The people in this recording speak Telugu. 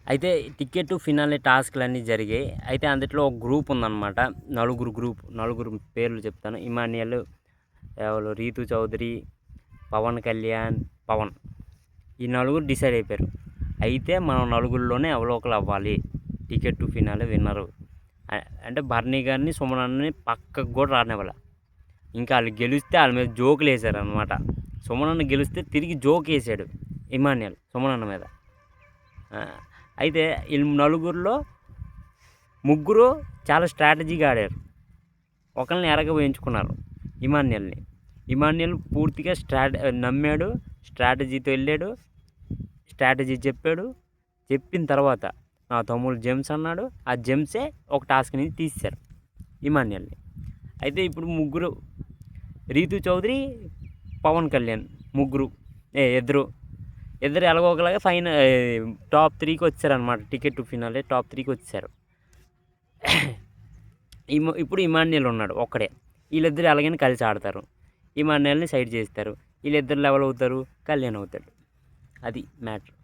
అయితే టికెట్ ఫినాలే టాస్క్‌లన్నీ జరిగాయి. అయితే అందుట్లో ఒక గ్రూప్ ఉందనమాట. నలుగురు పేర్లు చెప్తాను. ఇమాన్యుయల్, ఎవలు రీతు చౌదరి, పవన్ కళ్యాణ్, పవన్. ఈ నలుగురు డిసైడ్ అయిపోయారు. అయితే మనం నలుగురిలోనే ఎవరో ఒకరు అవ్వాలి టికెట్ టు ఫినాలే విన్నరు. అంటే భరణి గారిని, సుమన్ అన్నని పక్కకు కూడా రానివ్వలే. ఇంకా వాళ్ళు గెలిస్తే వాళ్ళ మీద జోకులు వేసారనమాట. సుమన్ అన్న గెలిస్తే తిరిగి జోక్ వేసాడు ఇమాన్యుయల్ సుమన్ అన్న మీద. అయితే వీళ్ళు నలుగురిలో ముగ్గురు చాలా స్ట్రాటజీగా ఆడారు. ఒకరిని ఎరగవేయించుకున్నారు ఇమాన్యుయల్ని. ఇమాన్యుయల్ పూర్తిగా నమ్మాడు, స్ట్రాటజీతో వెళ్ళాడు, స్ట్రాటజీ చెప్పాడు. చెప్పిన తర్వాత నా తమ్ముడు జేమ్స్ అన్నాడు. ఆ జేమ్సే ఒక టాస్క్ నుంచి తీశారు ఇమాన్యుయల్ని. అయితే ఇప్పుడు ముగ్గురు, రీతు చౌదరి, పవన్ కళ్యాణ్, ఇద్దరు ఎలాగోకలాగా టాప్ 3కి వచ్చారనమాట. టికెట్ టు ఫినాలే టాప్ 3కి వచ్చారు. ఇప్పుడు ఇమాన్యుయల్ ఉన్నాడు ఒక్కడే. వీళ్ళిద్దరు ఎలాగైనా కలిసి ఆడతారు. ఇమాన్యుయల్ని సైడ్ చేస్తారు. వీళ్ళిద్దరు లెవెల్ అవుతారు, కళ్యాణ్ అవుతాడు. అది మ్యాటర్.